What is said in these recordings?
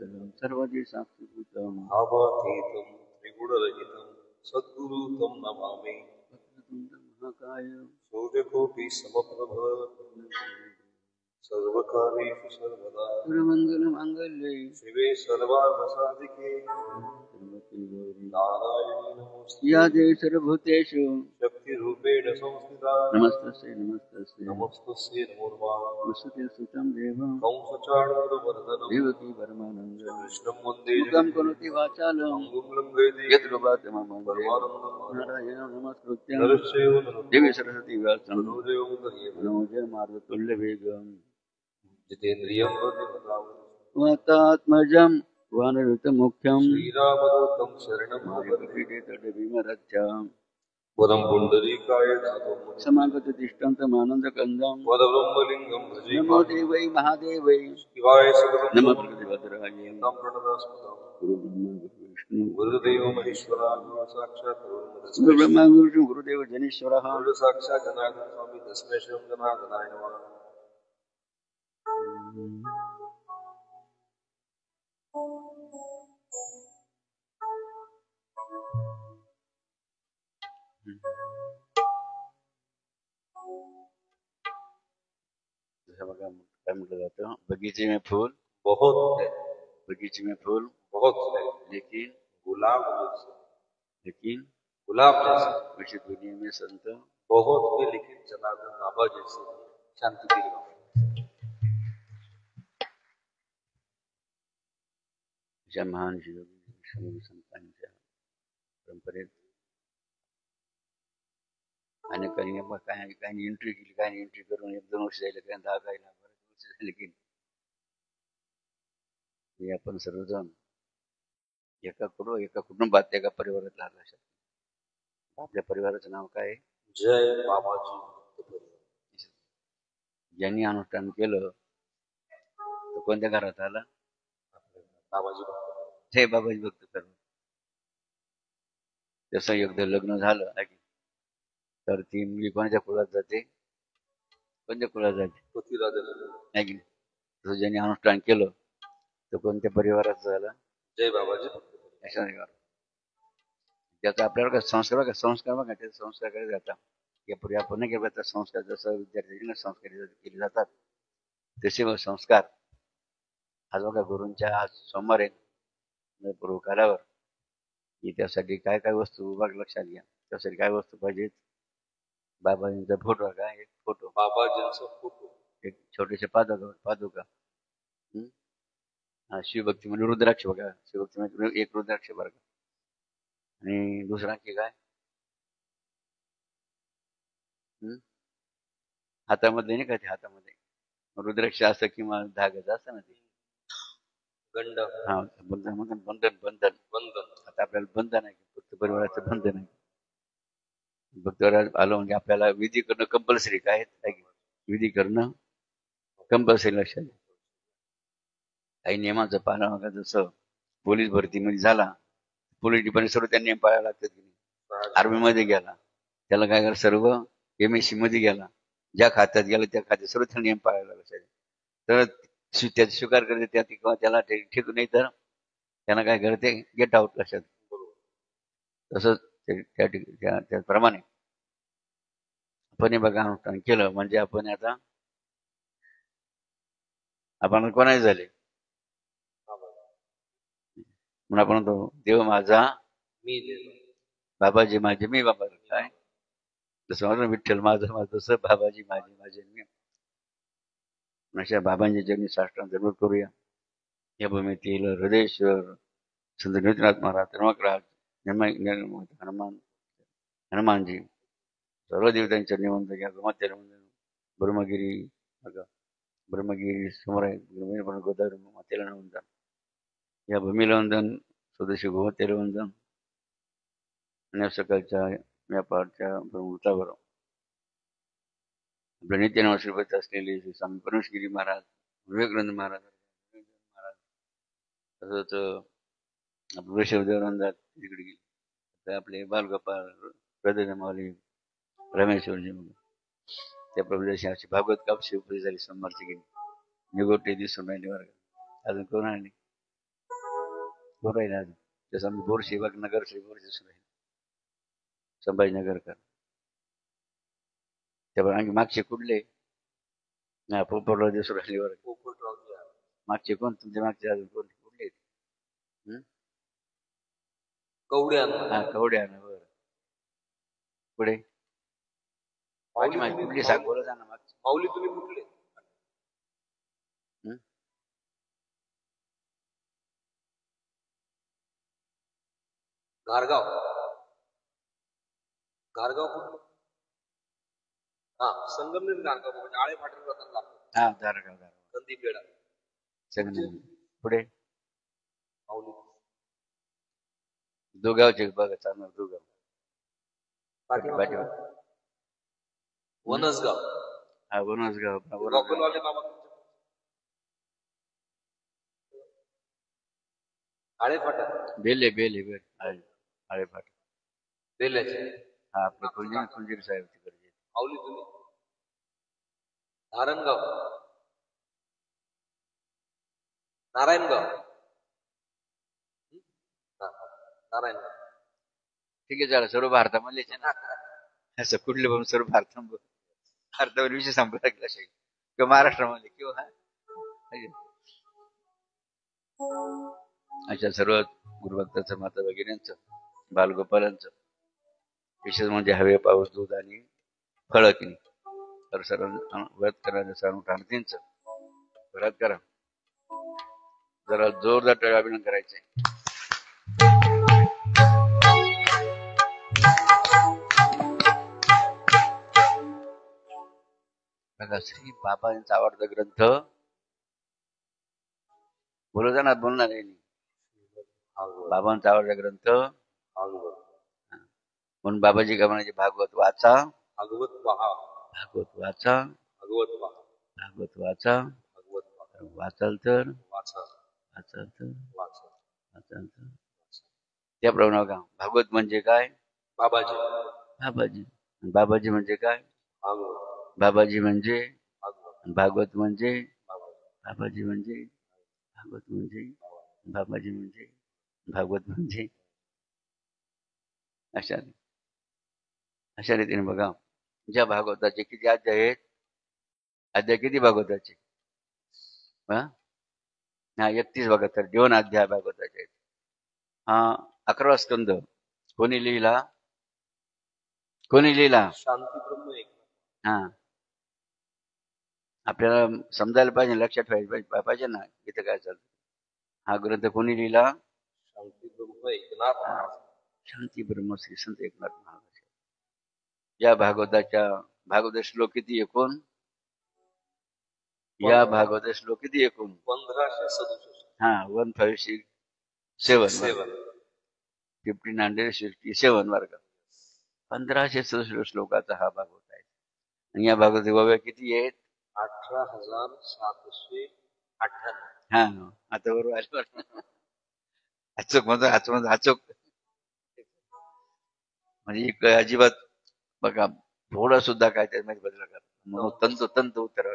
निरवचरं सर्वदि साक्षिभूतं भावातीतं त्रिगुणरहितं सद्गुरु तं नमामि। वक्रतुण्डमहाकाय सूर्यकोटि समप्रभ सर्वकार्येषु सर्वदा सर्वमङ्गलमाङ्गल्ये शिवे सर्वार्थसाधिके नारायणी नमोऽस्तुते। या देवी सर्वभूतेषु शक्तिरूपेण संस्थिता नमस्तस्यै नमस्तस्यै नमो नमः। वसुते सुतं देवं कंसचाणूरमर्दनं देवकी परमानन्दं कृष्णं वन्दे मुखं करोति वाचालं अङ्गुं लङ्घयति यत्कृपातमहं परमानन्दं नारायणं नमस्कृत्य नरश्चैव नरोत्तमं देवी सरस्वती व्यासं तनोजयं दह्येत्। मनोजय मार्गतुल्यवेगं जितेन्द्रियं बुद्धिमतां वातात्मजं वानरुतमुख्यं श्रीरामदूतं शरणं भीमरथ्यां वरं पुण्डरीकाय दातुं समागत तिष्ठन्तमानन्दकन्दं वरब्रह्मलिङ्गं भजे। नमो देवै महादेवै शिवाय सकलं नमः प्रकृतिभद्राय तं प्रणतस्मृतं गुरुब्रह्मा गुरुविष्णु गुरुदेव महेश्वरा गुरु साक्षात् गुरुब्रह्मा गुरुविष्णु गुरुदेव जनेश्वरः गुरु साक्षात् जनार्दन स्वामी तस्मै श्री जनार्दनाय नमः। जसं बघा काय म्हटलं जातं, बगीचे में फूल बहुत है, बगीचे में फूल बहुत है, लेकिन गुलाब जैसे, लेकिन गुलाब जैसे वैसे दुनिया में संत बहुत है, लेकिन जनार्दन बाबा जैसे शांति के लिए अशा महान योगी संतांच्या परंपरेत अनेकांनी काही एंट्री केली, काही एंट्री करून 1-2 वर्ष झाले, काही 10 काही बरेच वर्ष झाले की आपण सर्वजण एका कुटुंबात एका परिवारात राहत असतात. आपल्या परिवाराचं नाव काय आहे? जय बाबाजी. ज्यांनी अनुष्ठान केलं तर कोणत्या घरात आला? बाबाजी जय बाबाजी भक्त सर्व. जसं एकदा लग्न झालं तर ती मुलगी कोणाच्या कुळात जाते? कोणत्या कुळात जाते? नाही की तसं ज्यांनी अनुष्ठान केलं तर कोणत्या परिवारात झालं? जय बाबाजी. अशा त्याचा आपल्याला संस्कार बघा त्याचे संस्कार केले जातात. यापूर्वी आपण नाही केले जातात संस्कार, जसं विद्यार्थ्यांना संस्कार केले जातात तसे संस्कार आज बघा गुरूंच्या आज सोमवार आहे पूर्व कालावर की त्यासाठी काय काय वस्तू बघ लक्षात घ्या. त्यासाठी काय वस्तू पाहिजेत? बाबाजींचा फोटो का? एक फोटो, बाबाजींचा फोटो, एक छोटेसे पादुका शिवभक्ती म्हणजे रुद्राक्ष बघा, शिवभक्ती म्हणजे एक रुद्राक्ष बघा. आणि दुसरा की काय? हातामध्ये नाही का ते, हातामध्ये रुद्राक्ष असं किंवा धागाचं असतं ना ते गंड, हा बंधन. आता आपल्याला बंधन आहे, फक्त परिवाराचं बंधन आहे. भक्तवारात आलो म्हणजे आपल्याला विधी करणं कंपल्सरी. काय विधी करणं कंपल्सरी. लक्षात काही नियमाचं पालन बघा. जसं पोलीस भरतीमध्ये झाला, पोलीस डिपार्टमेंट सर्व त्या नियम पाळायला लागतात की नाही. आर्मीमध्ये गेला त्याला काय करा, सर्व MSc मध्ये गेला ज्या खात्यात गेला त्या खात्यात सर्व त्या नियम पाळायला लागतात. तर त्याचा स्वीकार करते त्या किंवा त्याला ठीक नाही तर त्यांना काय करते, गेट आउट. लक्षात. तसंच त्याप्रमाणे आपण बघा अनुष्ठान केलं म्हणजे आपण आता आपण कोणाचे झाले म्हणून आपण तो देव माझा मी देव, बाबाजी माझे मी बाबा. काय जसं माझं विठ्ठल माझं तसं बाबाजी माझे मी. अशा बाबांच्या जन्मी साष्टांग दंडवत करूया. या भूमीतील हृदयेश्वर संत निवृत्तीनाथ महाराज, त्र्यंबकराज, हनुमानजी सर्व देवतांच्या निवंत घ्या. गोमातेला वंदन, ब्रह्मगिरी समोर आहे गोदावरी मातेला वंदन, या भूमीला वंदन, स्वदेशी गोमातेला वंदन. आणि सकाळच्या व्यापारच्या वृत्तावर आपल्या नित्यानं श्रीपती असलेले श्री स्वामी परमेश्वरी महाराज, विवेकानंद महाराज, तसंच आपले वृषभदेवरांदात तिकडे गेले. तर आपले बालगोपाल, हृदय माऊली, रमेश्वरजी त्या प्रभूची अशी भागवत कापशी उपरी झाली. सोमवारची गेली निगोटे दिसून राहिले वर्ग. अजून कोण आले बोर आहे ना जसं आम्ही बोर सेवक नगर सेवक जसं आहे संभाजीनगरकर त्यामुळे आणखी मागचे कुठले हा पोपटराव दिसून राहिली बरं पोपटरावजी आहे. मागचे कोण तुमच्या मागचे अजून कोण कुठले आहेत? कवडे हा अण्णा. कवड्या ना बरं पुढे माऊली मागची तुम्ही- कुठली सांग बोला ना मागची माऊली तुम्ही कुठले? हं? घारगाव. घारगाव कुठलं? हा संगमनेर घारगाव म्हणजे आळे फाटून जाताना लागतो. हा धारगाव कंदी पेढा. सगळं पुढे माऊली. दुगावचे बघा चालणार दुगाव पाठीमागे. वनसगाव. हा वनसगाव रॉकेलवाले बाबा तुमचे. आळे फाटा. बेले बेले बेल आळे फाट बेल्याचे. हा आपले कुंजीर साहेब तिकडचे माऊली तुम्ही. नारायणगाव. नारायणगाव. नारायणगाव. ठीक आहे चला सर्व भारतामधलेच आहे ना असं कुठले पण सर्व भारतावर विषय संपला किंवा महाराष्ट्रामध्ये किंवा अशा सर्व गुरुभक्तांचं माता भगिनींचं बालगोपालांचं विशेष म्हणजे हवे पाऊस दूध आणि फळकणी तर सर्व व्रत करणाऱ्या सर्व क्रांतींचं व्रत करा जरा जोरदार टाळ्या अभिनंदन करायचंय बघा श्री बाबा यांचा आवडता ग्रंथ बोलू ना बोलणार आहे बाबांचा आवडता ग्रंथ म्हणून बाबाजी का म्हणायचे भागवत वाचा भागवत पहा. भागवत वाचा भागवत पहा. भागवत वाचा भागवत पहा. वाचाल तर वाचा. वाचाल तर वाचा. वाचाल तर त्याप्रमाणे बघा भागवत म्हणजे काय बाबाजी. बाबाजी बाबाजी म्हणजे काय भागवत. बाबाजी म्हणजे भागवत. भागवत म्हणजे भागवत. बाबाजी म्हणजे भागवत म्हणजे बाबाजी म्हणजे भागवत म्हणजे अशा रीतीने बघा ज्या भागवताचे किती अध्याय आहेत अध्याय किती भागवताचे हा 31 बघा तर 2 अध्याय भागवताचे आहेत हा 11वा स्कंद कोणी लिहिला शांती ब्रह्म एक. हा आपल्याला समजायला पाहिजे लक्षात पाहिजे ना इथं काय चालतं हा ग्रंथ कोणी लिहिला शांती ब्रह्म एकनाथ महाराज. शांती ब्रह्मश्री संत एकनाथ महाराज या भागवत श्लोक किती एकूण या भागवत श्लोक किती एकूण 1567. हा 1567 1567 वर्ग 1567 श्लोकाचा हा भागवत आहे आणि या भागवत वव्या किती आहेत 18,798. हा आता बरोबर अचूक अचूक म्हणजे अजिबात बघा थोडं सुद्धा काय त्यामध्ये बदल करा म्हणून तंत उत्तर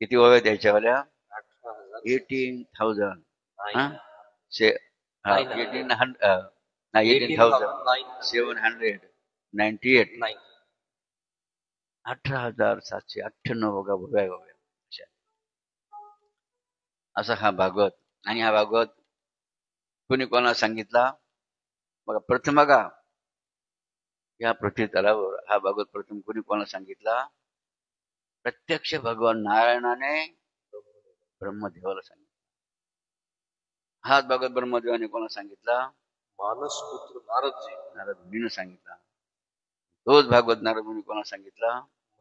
किती वव्या त्याच्यावाल्या 18,000 18,798 18,798 बघा वव्या असा हा भागवत आणि हा भागवत कोणी कोणाला सांगितला बघा प्रथम बघा या पृथ्वी तलावर हा भागवत प्रथम कोणी कोणाला सांगितला प्रत्यक्ष भगवान नारायणाने ब्रह्मदेवाला सांगितलं हाच भागवत ब्रह्मदेवाने कोणाला सांगितला मानस पुत्र नारदजी. नारद मुनीने सांगितला तोच भागवत नारद मुनी कोणाला सांगितला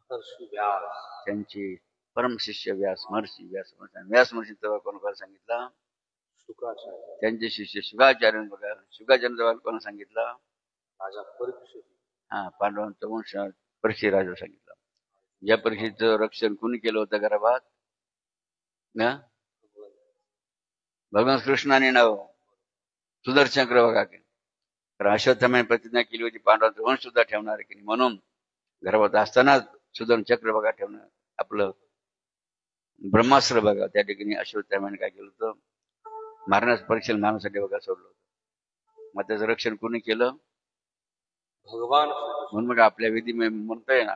महर्षी व्यास. त्यांचे परम शिष्य व्यास महर्षी कोणाला सांगितला शुकाचार्य. त्यांचे शिष्य शुकाचार्य बघा शुकाचार्य कोणाला सांगितला राजा परीक्षित. हा पांडवांचा वंश परीक्षित राजा सांगितला या परीक्षेचं रक्षण कुणी केलं होतं गर्भात भगवान कृष्णाने नाव सुदर्शन चक्र बघा की तर अश्वत्थामाने प्रतिज्ञा केली होती पांडवांचा वंश सुद्धा ठेवणार की म्हणून गर्भात असतानाच सुदर्शन चक्र बघा ठेवणार आपलं ब्रह्मास्त्र बघा त्या ठिकाणी अश्वत्थामाने काय केलं होतं परीक्षेला मारण्यासाठी बघा सोडलं होतं. मग त्याचं रक्षण कोणी केलं? भगवान म्हणून मग आपल्या विधी म्हणतोय ना,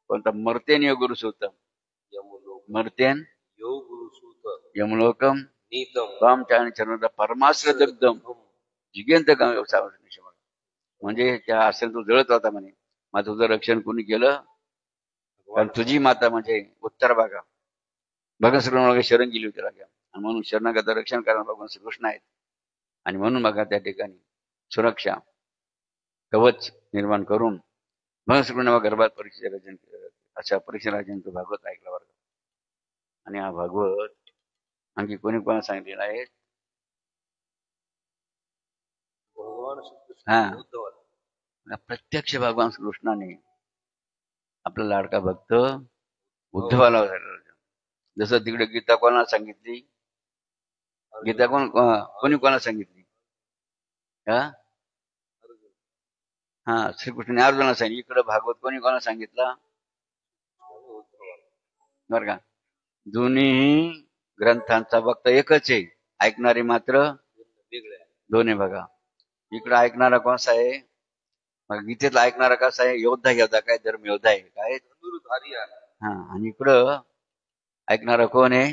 कोणता मर्तेन योग गुरुसूतम, मर्तेन योग गुरुसूत यमलोकम नीतम त्वाम चरण परमाश्रदग्धम जिगेंत म्हणजे त्या असेल तो जळत होता म्हणे. मग तुझं रक्षण कोणी केलं? कारण तुझी माता म्हणजे उत्तर भागा भगवान श्रीकृष्ण शरण गेली होती राजा, आणि म्हणून शरणागत रक्षण करणारा भगवान श्रीकृष्ण आहेत. आणि म्हणून बघा त्या ठिकाणी सुरक्षा कवच निर्माण करून भगवान श्रीकृष्ण गर्भात परीक्षा राजन अशा परीक्षा राजांचं भागवत ऐकला बरं. आणि हा भागवत आणखी कोणी कोणा सांगितलेला आहे? भगवान श्रीकृष्ण हा, उद्धवाला प्रत्यक्ष भगवान श्रीकृष्णाने आपला लाडका भक्त उद्धवाला जसं तिकडे गीता कोणाला सांगितली? गीता कोणी कोणाला सांगितली? हा, श्रीकृष्णाने अर्जुनाला सांगितली. इकडे भागवत कोणी कोणाला सांगितला? बर का? दोन्ही ग्रंथांचा भक्त एकच आहे, ऐकणारे मात्र दोन्ही. बघा इकडे ऐकणारा कोणसा आहे? मग गीतेतला ऐकणारा कसा आहे? योद्धा योद्धा काय धर्म योद्धा आहे काय? हा, आणि इकडं ऐकणारा कोण आहे?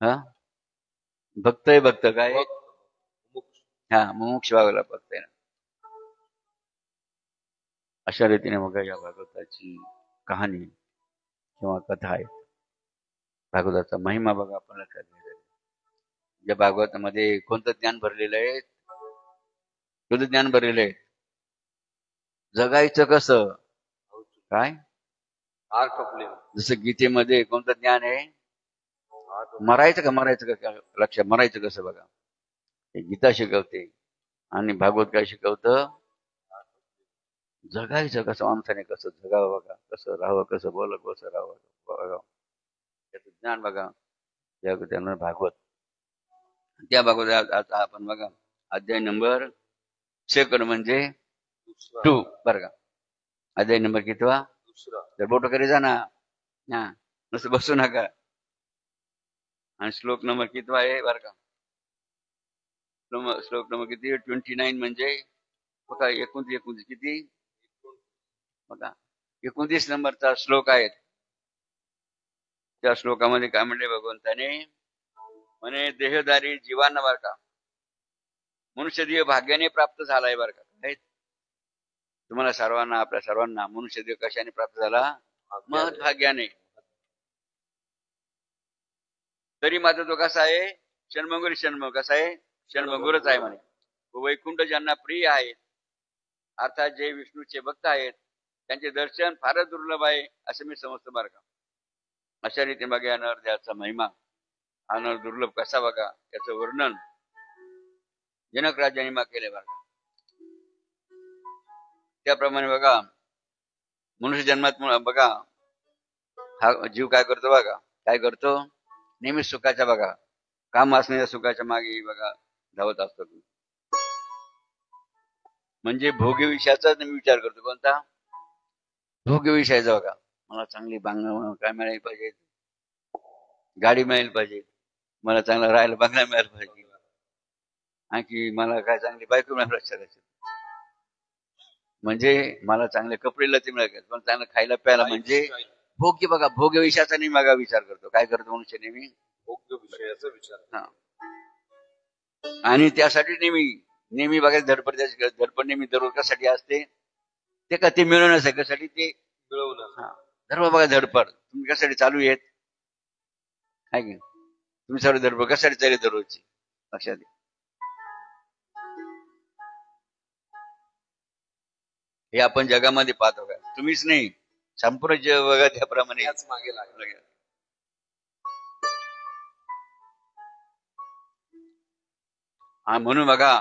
हा, भक्त आहे. भक्त काय? हा, मुमुक्ष भागाला भक्त आहे. अशा रीतीने मग या भागवताची कहाणी किंवा कथा आहे. भागवताचा महिमा बघा आपण लक्षात घ्यायचा. या भागवतामध्ये कोणतं ज्ञान भरलेलं आहे? कोणतं ज्ञान भरलेलं आहे? जगायचं कसं काय? जसं गीतेमध्ये कोणतं ज्ञान आहे? मरायचं का लक्षात मरायचं कसं बघा. गीता शिकवते आणि भागवत काय शिकवतं? जगायचं कसं, माणसाने कसं जगावं बघा, कसं राहावं, कसं बोलावं, कसं राहावं बघा. त्याचं ज्ञान बघा त्यानं भागवत. त्या भागवत आता आपण बघा अध्याय नंबर 2 म्हणजे 2 बरं का. अध्याय नंबर कितवा? तर बोट वगैरे जा ना, हा नुसतं बसू नका. आणि श्लोक नंबर कितवा आहे बरं का? श्लोक नंबर किती? 29 म्हणजे बघा 29 किती बघा 29 नंबरचा श्लोक आहे. त्या श्लोकामध्ये काय म्हणले भगवंताने? म्हणे देहधारी जीवांना बर का मनुष्य देह भाग्याने प्राप्त झालाय बर का. तुम्हाला सर्वांना, आपल्या सर्वांना मनुष्य देह कशाने प्राप्त झाला? महत् भाग्याने. तरी मात्र तो कसा आहे? षण्मंगुर कसा आहे? षण्मंगुरच आहे म्हणे. वैकुंठ ज्यांना प्रिय आहेत, अर्थात जे विष्णूचे भक्त आहेत, त्यांचे दर्शन फारच दुर्लभ आहे असं मी समजतो बरं का. अशा रीतीने बघा या नरदेहाचा महिमा, हा नर दुर्लभ कसा बघा याचं वर्णन जनक राजाने केले बघा. त्याप्रमाणे बघा मनुष्य जन्मात बघा हा जीव काय करतो बघा, काय करतो? नेहमी सुखाच्या बघा काम असणाऱ्या सुखाच्या मागे बघा धावत असतो. म्हणजे भोग्य विषयाचा मी विचार करतो. कोणता? भोग्य विषयाचा बघा. मला चांगली काय मिळाली पाहिजे, गाडी मिळाली पाहिजे, मला चांगला राहायला बंगला मिळायला पाहिजे, आणखी मला काय चांगली बायको मिळायला पाहिजे, म्हणजे मला चांगले कपडे लते मिळाले, पण चांगलं खायला प्यायला, म्हणजे भोग्य बघा. भोग्य विषयाचा नेहमी बघा विचार करतो. काय करतो मनुष्य? नेहमी भोग्य विषयाचा विचार. हा, आणि त्यासाठी नेहमी बघायचं धडपड नेहमी दररोज कशासाठी असते? ते का ते मिळवण्यासाठी, ते मिळवणं. धर्म बघा धडपड तुम्ही कशासाठी चालू आहेत? काय की तुम्ही सर्व धडपड कशासाठी चालू दररोजची? लक्षात घ्या. हे आपण जगामध्ये पाहतो का? तुम्हीच नाही, संपूर्ण जग बघा त्याप्रमाणे मागे लागलं. हा, म्हणून बघा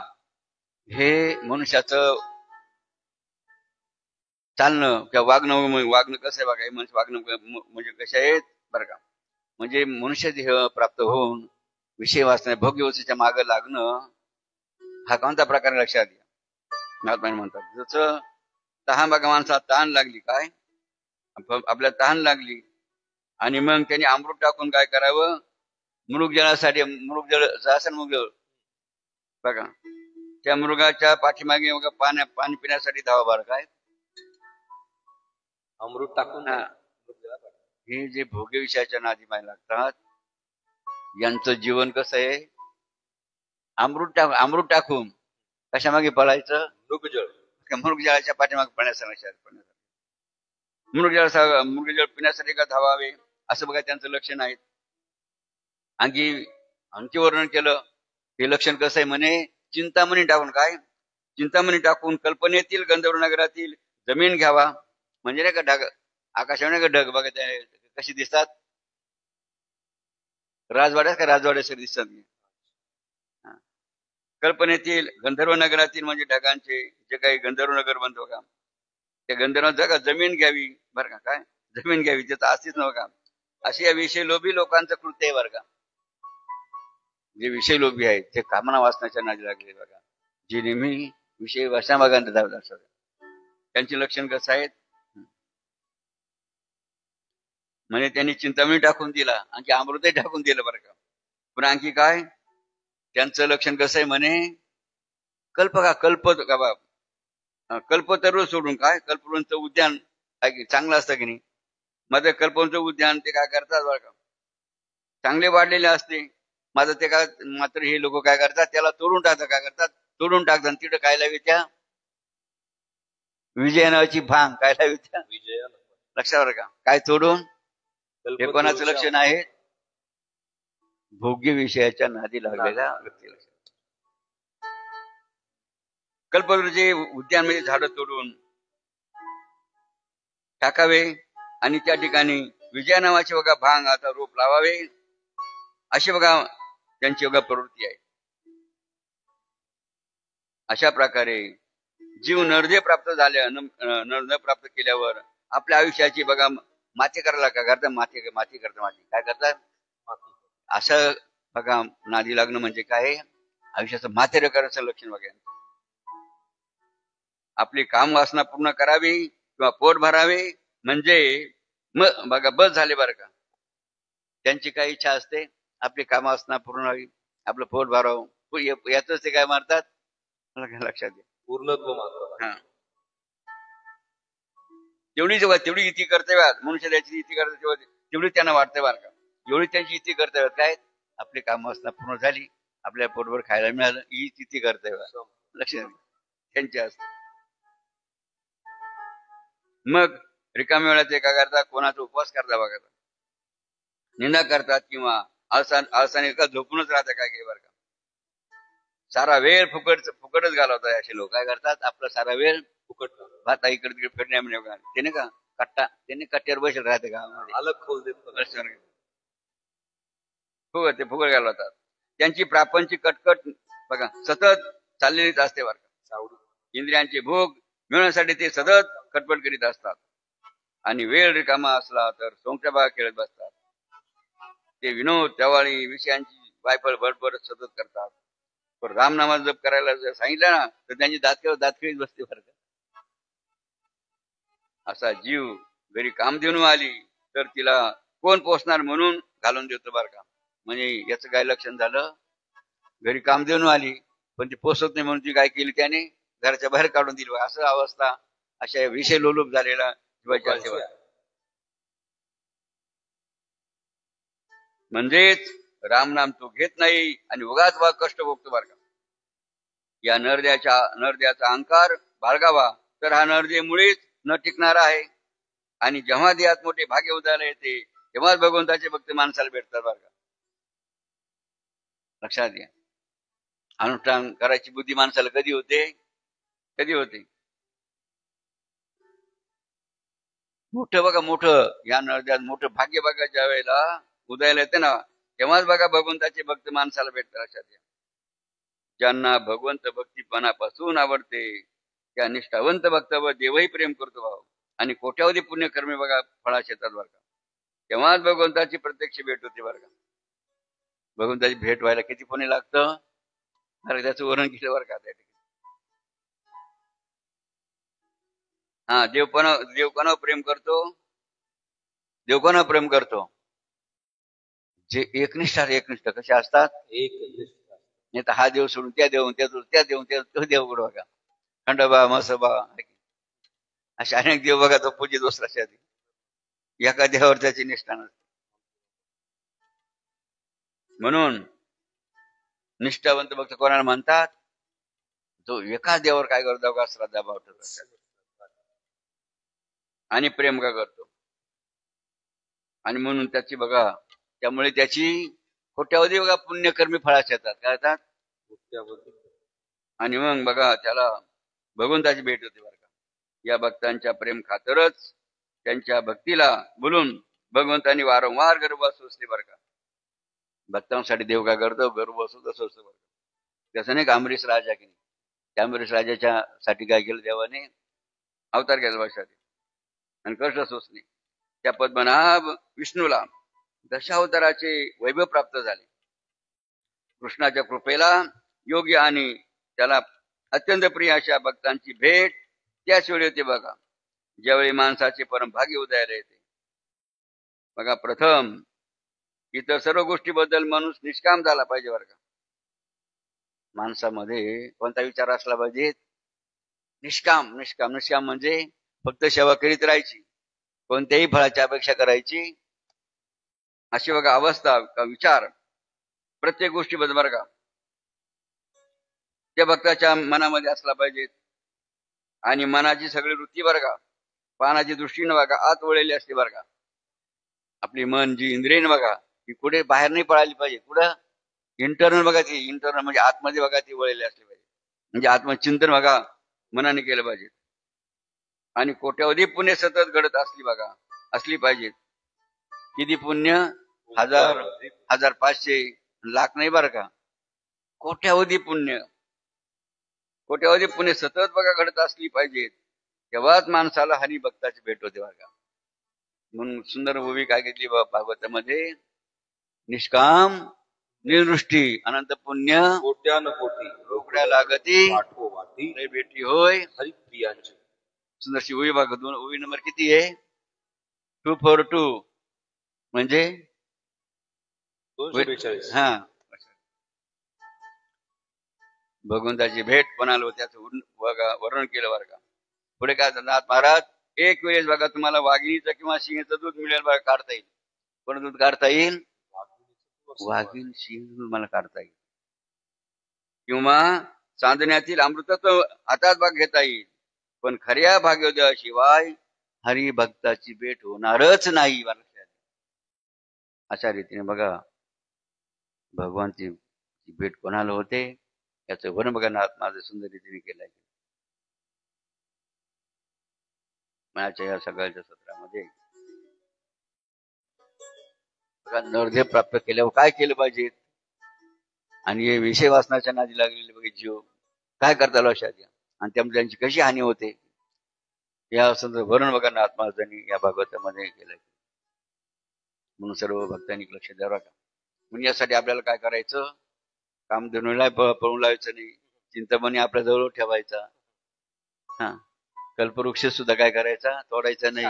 हे मनुष्याचं चालणं किंवा वागणं कसं आहे बघा. मनुष्य वागणं म्हणजे कसे आहेत बरं का. म्हणजे मनुष्य देह प्राप्त होऊन विषय वाचण्या भोग्य वस्तूच्या मागे लागणं हा कोणता प्रकार लक्षात घ्या. महात्मा म्हणतात जसं तहान बघा, माणसाला तहान लागली, काय आपल्या तहान लागली, आणि मग त्यांनी अमृत टाकून काय करावं? मृगजळासाठी मृगजळ असेल मृगजळ बघा, त्या मृगाच्या पाठीमागे बघा पाणी पिण्यासाठी धावा बरं काय अमृत टाकून हा. हे जे भोग्य विषयाच्या नादी मागे लागतात यांचं जीवन कसं आहे, अमृत टाकून कशामागे पळायचं, मृगजळाच्या पाठीमागे पळण्यासाठी मृगजळ पिण्यासाठी का धावावे असं बघा त्यांचं लक्षण आहे. आणखी वर्णन केलं. हे लक्षण कसं आहे म्हणे, चिंतामणी टाकून काय, चिंतामणी टाकून कल्पनेतील गंधर्व नगरातील जमीन घ्यावा. म्हणजे नाही का ढग, आकाशावर नाही का ढग बघा कशी दिसतात, राजवाड्यात का राजवाड्यासारखे दिसतात. कल्पनेतील गंधर्व नगरातील म्हणजे ढगांचे जे काही गंधर्व नगर बनतो का, त्या गंधर्व जगा जमीन घ्यावी बरं का, काय जमीन घ्यावी त्याचं आस्तीच नव्हतं का. असे या विषय लोभी लोकांचं कृत्य आहे बरं का. जे विषय लोभी आहेत ते कामना वासनाच्या नादी लागले बघा, जे नेहमी विषय वासनाभागांत धावत असतात. त्यांचे लक्षण कसं आहेत म्हणजे त्यांनी चिंतामणी टाकून दिला, आणखी अमृतही टाकून दिलं बरं का. पण आणखी काय त्यांचं लक्षण कसं आहे म्हणे, कल्पतरू सोडून काय, कल्पवृंचं उद्यान चांगलं असतं की नाही, माझं कल्पवृंचं उद्यान ते काय करतात बरं का, चांगले वाढलेले असते. माझं ते काय मात्र हे लोक काय करतात, त्याला तोडून टाकतात. काय करतात, तोडून टाकतात. तिथं काय लावी त्या विजय नावाची भांग काय लावी त्या विजय लक्षावर का, काय तोडून. हे कोणाचं लक्षण आहे, भोग्य विषयाच्या नादी लागलेल्या व्यक्तीला. कल्पवृंचे उद्यान म्हणजे झाडं तोडून टाकावे आणि त्या ठिकाणी विजय नावाचे बघा भांग आता रोप लावावे, अशी बघा त्यांची बघा प्रवृत्ती आहे. अशा प्रकारे जीव नरदे प्राप्त झाल्या, नरदे प्राप्त केल्यावर आपल्या आयुष्याची बघा माती करायला काय करतात, माती काय करतात, असं बघा नादी लागणं म्हणजे काय, आयुष्याचं मातेर करायचं लक्षण बघा. आपली काम वासना पूर्ण करावी किंवा पोट भरावे म्हणजे मग बघा बस झाले बरं का. त्यांची काय इच्छा असते, आपली काम वासना पूर्ण व्हावी, आपलं पोट भरावं, याच ते काय मारतात लक्षात घ्या, पूर्णत्व मानतात. हा तेवढी इती कर्तव्यात मनुष्य त्याची इती करते तेवढी त्यांना वाटते बरं का. एवढी त्यांची इती कर्तव्यात काय, आपली काम वासना पूर्ण झाली, आपल्या पोटभर खायला मिळालं, ही इती कर्तव्य लक्षात घ्या त्यांची असते. मग रिकाम्या वेळात ते काय करतात, कोणाचा उपवास करता बघा, निंदा करतात किंवा आळसाने का झोपूनच राहतात काय काही बरं का. सारा वेळ फुकटच घालवतात असे लोक. काय करतात, आपला सारा वेळ फुकट भाता इकडे तिकडे फिरण्या म्हणजे त्याने का त्यांनी कट्ट्यावर बसेल राहते गावामध्ये, अलग खोल देत ते फुकट घालवतात. त्यांची प्रापंची कटकट बघा सतत चाललेलीच असते बरं का. इंद्रियांचे भोग मिळवण्यासाठी ते सतत खटपट करीत असतात आणि वेळ रिकामा असला तर सोंगट्या बागा खेळत बसतात. ते विनोद त्यावाळी विषयांची वायफळ बडबड सतत करतात. पण रामनामा जप करायला जर सांगितलं ना तर त्यांची दातखिळीत बसते बरं का. असा जीव घरी कामधेनू आली तर तिला कोण पोसणार म्हणून घालून देतो बरं का. म्हणजे याचं काय लक्षण झालं, घरी कामधेनू आली पण ती पोसत नाही म्हणून ती काय केली, त्याने घराच्या बाहेर काढून दिली. असं अवस्था अशा विषय लोलूप झालेला जीवाच्या. म्हणजेच रामनाम तो घेत नाही आणि उगाच वा कष्ट भोगतो बरं का. या नरद्याचा अहंकार बाळगावा तर हा नरदे मुळेच न टिकणारा आहे. आणि जेव्हा देहात मोठे भाग्य उदायला येते तेव्हाच भगवंताचे भक्त माणसाला भेटतात बरं का. लक्षात घ्या, अनुष्ठान करायची बुद्धी माणसाला कधी होते मोठं बघा, मोठं या नरद्यात मोठं भाग्य बघा ज्या वेळेला उदयाला येते ना तेव्हाच बघा भगवंताचे भक्त माणसाला भेटतात. लक्षात घ्या, ज्यांना भगवंत भक्तीपणापासून आवडते त्या निष्ठावंत भक्तावर देवही प्रेम करतो भाव आणि कोट्यावधी पुण्यकर्मी बघा फळास येतात बरं का. तेव्हाच भगवंताची प्रत्यक्ष भेट होते बरं का. भगवंताची भेट व्हायला किती पुण्य लागतं बरं, त्याचं वर्णन केलं बरं का. हा देव कोणावर प्रेम करतो, जे एकनिष्ठ कसे असतात, एकनिष्ठ नाही तर हा देव सोडून त्या देव, त्या देव तो देव बघा, खंडोबा मसोबा असे अनेक देव बघा, तो पूजित दुसऱ्याच्या आधी एका देवावर त्याची निष्ठा नसते. म्हणून निष्ठावंत भक्त कोणाला म्हणतात, जो एका देवावर काय करतो का, श्रद्धा भाव ठेवतो आणि प्रेम का करतो. आणि म्हणून त्याची बघा, त्यामुळे त्याची कोट्यावधी बघा पुण्यकर्मी फळाचे येतात, काय येतात, आणि मग बघा त्याला भगवंताची भेट होते बरं का. या भक्तांच्या प्रेम खातरच त्यांच्या भक्तीला बोलून भगवंतांनी वारंवार गर्भ सोसले बरं का. भक्तांसाठी देव काय करतो, गर्भ असतो सोसतो बरं का. त्याचं नाही का अमरीश राजा की नाही, त्या अमरीश राजाच्या साठी काय केलं, देवाने अवतार केला वर्षात आणि कष्ट सोसले. त्या पद्मनाभ विष्णूला दशावताराचे वैभव प्राप्त झाले. कृष्णाच्या कृपेला योग्य आणि त्याला अत्यंत प्रिय अशा भक्तांची भेट त्याच वेळी होते बघा, ज्यावेळी माणसाचे परमभाग्य उदयाला येते बघा. प्रथम इतर सर्व गोष्टीबद्दल माणूस निष्काम झाला पाहिजे बरं का. माणसामध्ये कोणता विचार असला पाहिजे, निष्काम. म्हणजे फक्त सेवा करीत राहायची, कोणत्याही फळाची अपेक्षा करायची अशी बघा अवस्था का विचार प्रत्येक गोष्टीबद्दल बरं का त्या भक्ताच्या मनामध्ये असला पाहिजे. आणि मनाची सगळी वृत्ती बरं का पानाची दृष्टीने बघा आत वळलेली असते बरं का. आपली मन जी इंद्रियन बघा ती कुठे बाहेर नाही पळाली पाहिजे, कुठं इंटरनल बघा, ती इंटरनल म्हणजे आतमध्ये बघा ती वळलेली असली पाहिजे. म्हणजे आत्मचिंतन बघा मनाने केलं पाहिजे. आणि कोट्यावधी पुण्य सतत घडत असली पाहिजे. किती पुण्य, 1000, 1500, लाख नाही बरं का, कोट्यावधी पुण्य सतत बघा घडत असली पाहिजेत, तेव्हाच माणसाला हरी भक्ताची भेट होते बरं का. म्हणून सुंदर भूमी काय घेतली भागवतामध्ये, निष्काम निर्दृष्टी अनंत पुण्य कोट्यान कोटी रोकड्या लागती वाटी भेटी होय हरिप्रियांची. सुंदरशी उभी बघा. उभी नंबर किती आहे, 242 म्हणजे 242. हा, भगवंताची भेट कोणाला होती त्याचं वर्णन केलं बरं का. पुढे काय नाथ महाराज, एक वेळेस बघा तुम्हाला वाघिणीचं किंवा सिंहाचं दूध मिळेल बघा, काढता येईल. कोण दूध काढता येईल, वाघीण सिंह मला काढता येईल. किंवा चांदण्यातील अमृतत्व हातात भाग घेता येईल. पण खऱ्या भाग्योदयाशिवाय हरिभक्ताची भेट होणारच नाही. अशा रीतीने बघा भगवानची भेट कोणाला होते याचं वर्णन बघा माझं सुंदर रीतीने केलंय माझ्या या सगळ्याच्या सत्रामध्ये. बघा नरदेव प्राप्त केल्यावर काय केलं पाहिजे, आणि हे विषय वाचनाच्या नादी लागलेले बघा जीव काय करता लक्षात घ्या, आणि त्यामुळे त्यांची कशी हानी होते या वर्णन बघा नाथ महाराजांनी या भागवतामध्ये केलंय. म्हणून सर्व भक्तांनी लक्ष द्यावं का. म्हणून यासाठी आपल्याला काय करायचं, कामधेनूला पळून लावायचं नाही, चिंतामणी आपल्या जवळ ठेवायचा. हा, कल्पवृक्ष सुद्धा काय करायचा, तोडायचा नाही,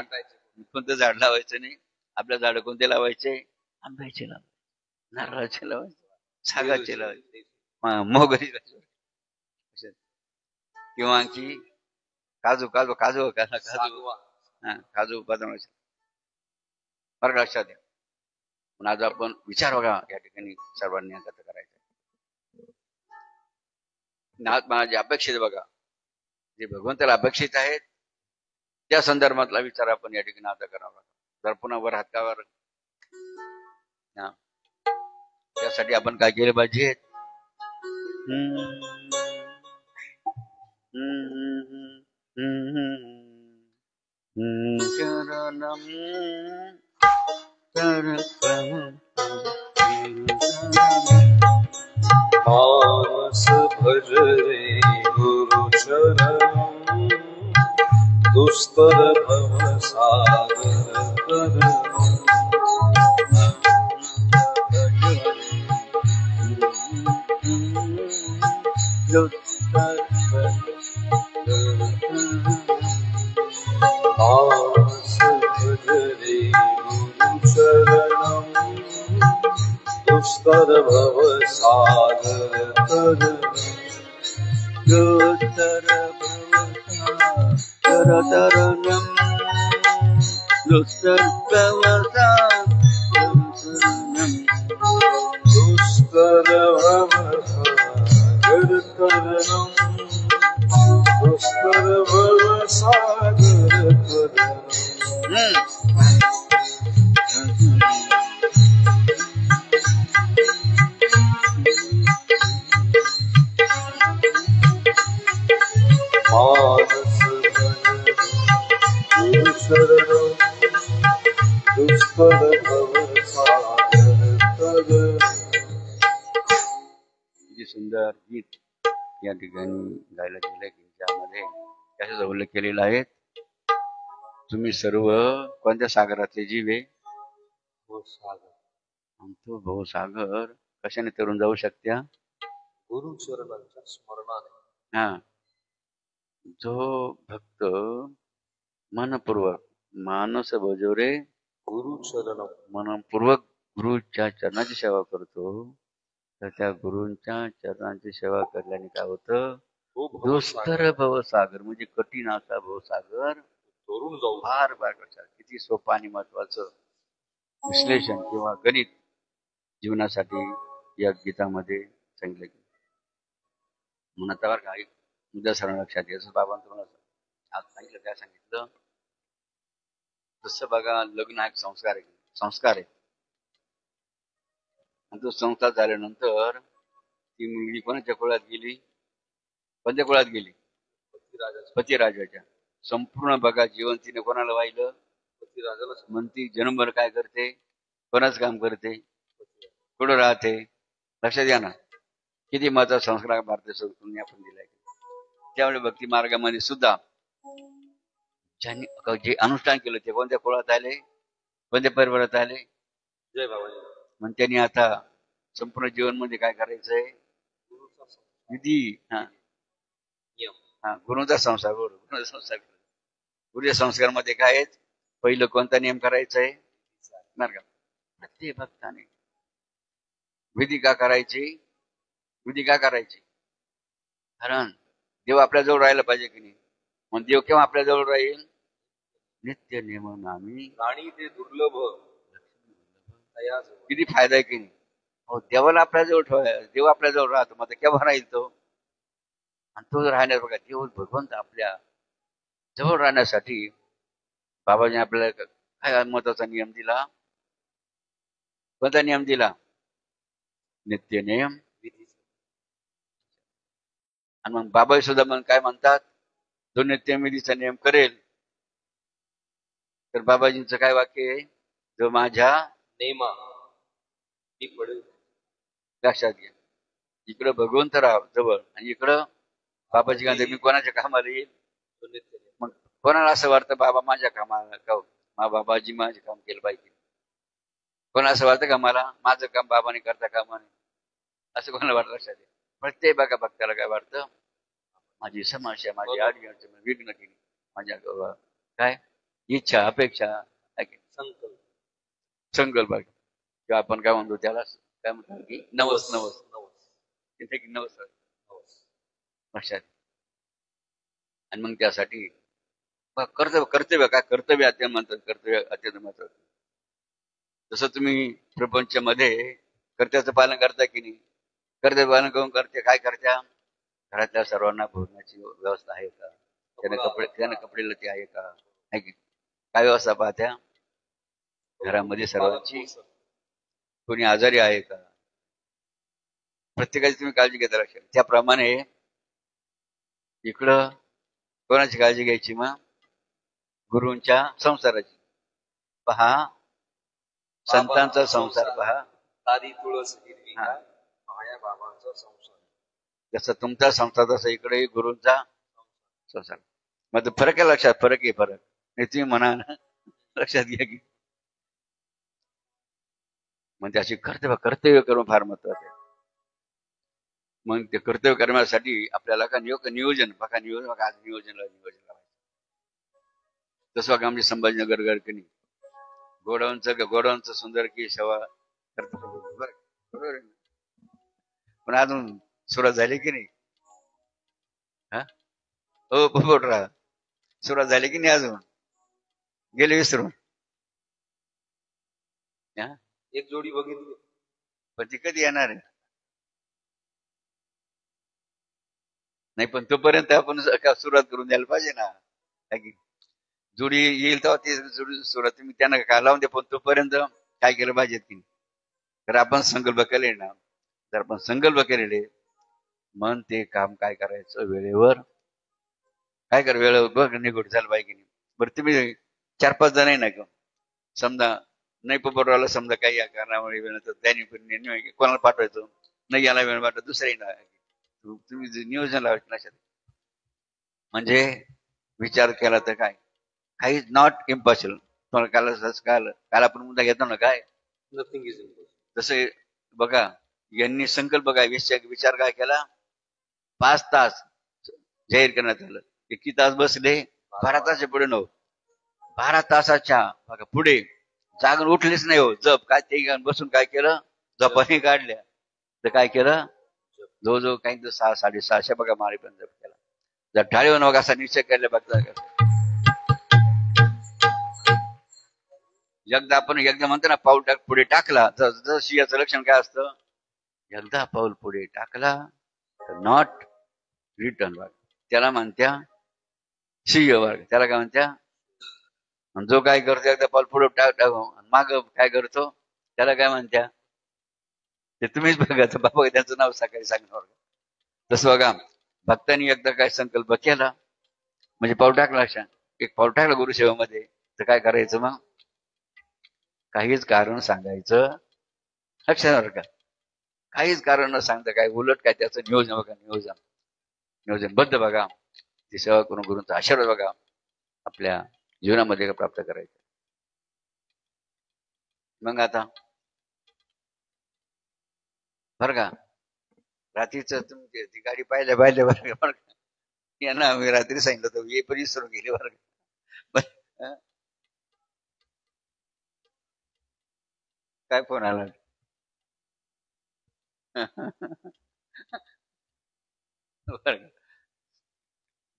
कोणतं झाड लावायचं नाही. आपल्या झाड कोणते लावायचे, आंब्याचे लावायचे, नारळाचे लावायचे, सागाचे लावायचे, मोगरी किंवा आणखी काजू बनवायचे बरं लक्षात द्या. पण आज आपण विचार बघा या ठिकाणी सर्वांनी कसं करायचं. नाथ महाराज अपेक्षित बघा, जे भगवंताला अपेक्षित आहेत त्या संदर्भातला विचार आपण या ठिकाणी आता करावा. जर पुन्हा वर हातावर त्यासाठी आपण काय केलं पाहिजे, मानस भज रे गुरु चरण दुस्तर भव सागर मानस भज रे गुरु चरण दुष्कर भव सागर तरंग दुस्तर भवसागर तरंगम दुस्तर भवसागर दुष्कर भव सागर तरंग दुष्कर भव सागर तरंग मानस गुरु शरणं दुष्कर भव सागर तरंग. किती सुंदर गीत या ठिकाणी गायला गेलं की ज्यामध्ये त्याचा उल्लेख केलेला आहे. तुम्ही सर्व कोणत्या सागरातले जीव आहे? सागर. आणि तो भवसागर कशाने तरुण जाऊ शकत्या? गुरु चरणांच्या स्मरणाने. हा, जो भक्त मनपूर्वक मानस भजोरे गुरु चरण मनपूर्वक गुरुच्या चरणाची सेवा करतो, तर त्या गुरूंच्या चरणाची सेवा केल्याने काय होतं? दुस्तर भवसागर म्हणजे कठीण असा भवसागर तरुण जाऊ. फार किती सोपं आणि महत्वाचं विश्लेषण किंवा गणित जीवनासाठी या गीतामध्ये सांगितलं गेलं. म्हणून आता बरं का मुद्दा सर्व लक्षात घ्यायचं. बाबांनी तुम्हाला आज सांगितलं, काय सांगितलं? जसं बघा, लग्न हा एक संस्कार आहे. आणि तो संस्कार झाल्यानंतर ती मुलगी कोणाच्या कुळात गेली? कोणत्या कुळात गेली? पतिराजाच्या. संपूर्ण बघा जीवन तिने कोणाला वाहिलं? पतिराजाला. म्हणती जन्मभर काय करते? कोणाच काम करते? कुठं राहते? लक्षात घ्या ना, किती महत्वाचा संस्कार भारतीय संस्कृतीने आपण दिलाय. त्यामुळे भक्ती मार्गामध्ये सुद्धा ज्यांनी जे अनुष्ठान केलं ते कोणत्या कुळात आले? कोणत्या परिवारात आले? जय बाबाजी. मग त्यांनी आता संपूर्ण जीवन मध्ये काय करायचंय? विधी. गुरुचा संस्कार. गुरुच्या संस्कार मध्ये काय आहेत? पहिलं कोणता नियम करायचा आहे? प्रत्येक भक्ताने विधी का करायची? कारण देव आपल्या जवळ राहायला पाहिजे की नाही? मग देव केव्हा आपल्या जवळ राहील? नित्य नियम आम्ही राणी ते दुर्लभ. किती फायदा आहे की नाही? हो, देवाला आपल्या जवळ ठेवाय, देव आपल्या जवळ राहतो, मग केव्हा राहील तो? आणि तो राहण्यास बघा, देव भगवंत आपल्या जवळ राहण्यासाठी बाबाजी आपल्याला काय महत्वाचा नियम दिला? कोणता नियम दिला? नित्य नियम. आणि मग बाबा सुद्धा मग काय म्हणतात? जो नित्य विधीचा नियम करेल, तर बाबाजींचं काय वाक्य आहे? जो माझ्या नेमा ती पडेल. लक्षात घ्या, इकडं भगवंत राहा जवळ आणि इकडं बाबाजी काय मी कोणाच्या कामाला येईल? मग कोणाला असं वाटतं बाबा माझ्या कामाला का बाबाजी माझे काम केलं पाहिजे? कोणाला असं वाटतं का मला माझं काम बाबाने करता कामा नये? असं कोणाला वाटतं? लक्षात घ्या. प्रत्येक बघा भक्ताला काय वाटतं? माझी समस्या, माझी आडी अडचण, विघ्न केली, माझ्या काय इच्छा, अपेक्षा, संकल्प किंवा आपण काय म्हणतो त्याला, काय म्हणतो की नवस. तिथे की नवस लक्षात. आणि मग त्यासाठी कर्तव्य काय? कर्तव्य अत्यंत म्हणतात. कर्तव्य अत्यंत महत्वाचं. जसं तुम्ही प्रपंचामध्ये कर्त्याचं पालन करता की नाही? कर्तव्य पालन करून काय करत्या? घरातल्या सर्वांना भोजनाची व्यवस्था आहे का? त्यानं कपडे लते आहे का? काय व्यवस्था पाहत्या? घरामध्ये सर्वांची. कोणी आजारी आहे का? प्रत्येकाची तुम्ही काळजी घेता. लक्षात. त्याप्रमाणे इकडं कोणाची काळजी घ्यायची? मग गुरूंच्या संसाराची पहा, संतांचा संसार पहा. तारी तुळस हिरवी माया बाबांचा संसार. जसं तुमचा संसार तसा इकडे गुरूंचा संसार. मग फरक आहे. लक्षात फरक आहे. फरक नाही तुम्ही म्हणा लक्षात घ्या की. मग त्याची कर्तव्य करून फार महत्वाचं आहे. मग ते कर्तव्य करण्यासाठी आपल्याला का नियोजन बघा. आज नियोजन लावायचं. तसं बघा आमचे संभाजीनगर गडकणी गोडाऊनचं सुंदर की सेवा करतो. बरं, बरोबर आहे ना? पण अजून सुरुवात झाली की नाही? हा हो पोपटराव, सुरुवात झाली की नाही अजून? गेले विसरून? हा? एक जोडी बघितली. पण ती कधी येणार आहे? नाही पण तोपर्यंत आपण सुरुवात करून द्यायला पाहिजे ना. है की? जोडी येईल तेव्हा ती जोडी सुरुवात तुम्ही त्यांना काय लावून द्या, पण तोपर्यंत काय केलं पाहिजे की तर आपण संकल्प केले ना, तर आपण संकल्प केलेले मन ते काम काय करायचं वेळेवर, काय कर वेळेवर बघ निघून झालं पाहिजे की नाही. बरं तुम्ही 4-5 जण आहे ना का समजा, नाही पोपटरावला समजा काही या कारणामुळे वेळ तर त्यांनी कोणाला पाठवायचं, नाही याला वेळ वाटत दुसऱ्या तुम्ही जे नियोजन लावायचं लक्षात. म्हणजे विचार केला तर काय काहीच नॉट इम्पॉसिबल. तुम्हाला काल आपण मुद्दा घेतो ना काय, नथिंग इज इम्पॉसिबल. जसे बघा यांनी संकल्प काय विचार काय केला, 5 तास जाहीर करण्यात आलं. किती तास बसले? 12 तासाच्या पुढे नव्हतं. 12 तासाच्या बघा पुढे जागून उठलेच नाही हो. जप काय ते बसून काय केलं, जपाने काढल्या. तर काय केलं, जवळजवळ काही 600-650 बघा माळी पण जप केला. जर ठाळीवर बघा असा निश्चय केला बघता, एकदा म्हणतो ना पाऊल पुढे टाकला, जर सिंहाचं लक्षण काय असतं, एकदा पाऊल पुढे टाकला नॉट रिटर्न वर्ग, त्याला म्हणत्या सिंह वर्ग. त्याला काय म्हणत्या, जो काय करतो एकदा पाऊल पुढे टाकू माग काय करतो त्याला काय म्हणत्या, ते तुम्हीच बघायचं बाबा, त्याचं नाव सकाळी सांगणार. तसं बघा भक्तांनी एकदा काय संकल्प केला म्हणजे पाऊल टाकला, एक पाऊल टाकलं गुरुसेवेमध्ये, तर काय करायचं मग, काहीच कारण सांगायचं लक्षात का, काहीच कारण न सांगता काय उलट काय त्याचं नियोजन बघा, नियोजनबद्ध बघा, ती सेवा करून गुरूंचा आशीर्वाद बघा आपल्या जीवनामध्ये प्राप्त करायचं. मग आता बरं का, रात्रीच तुम्ही ती गाडी पाहिल्या बरं का, यांना आम्ही रात्री सांगितलं होतं ये पण विसरून गेले बरं का. काय फोन आला?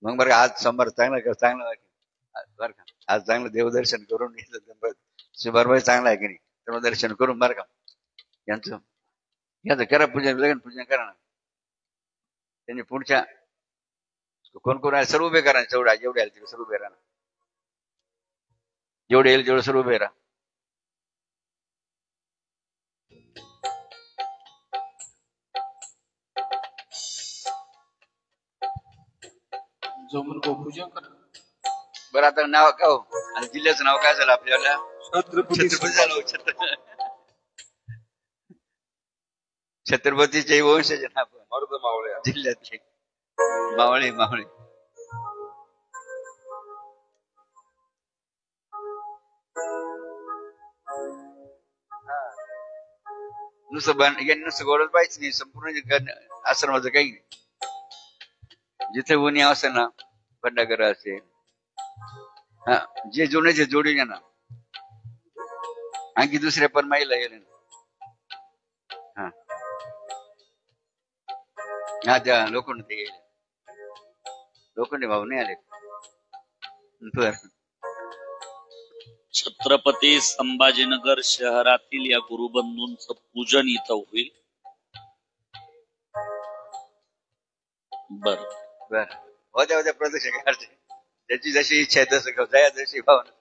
मग बरं आज सोमवार चांगलं बरं का, आज चांगलं देवदर्शन करून घेतलं, शुभारभाई चांगला आहे की नाही, तेव्हा दर्शन करून बरं का यांचं याचं करा पूजन, लगन पूजन करा ना. त्यांनी पुढच्या कोण कोण आहे सर्व उभे करा, जेवढे आले सर्व उभे राहा, जेवढे येईल तेवढे सर्व उभे राहा. पूजन करा. बरं आता नाव काय हो, आणि जिल्ह्याचं नाव काय झालं आपल्याला, छत्रपती झालं. छत्रपतीचे वंशज ना आपण, अर्ध मावळे जिल्ह्यातले मावळे. नुसतं गौरव पाहिजे नाही, संपूर्ण आश्रमाचं काही जिथे उन्ही असेल ना, भंडागर असेल, हा जे जोडण्याचे जोडी ना, आणखी दुसऱ्या पण महिला येईल ना, हा त्या लोखंड ते येईल, लोखंडे भाऊ नाही आले. बर, छत्रपती संभाजीनगर शहरातील या गुरुबंधूंचं पूजन इथं होईल. बर बर, होत्या प्रदक्षिणा त्याची जशी इच्छा आहे तसं जाया, जशी भावना.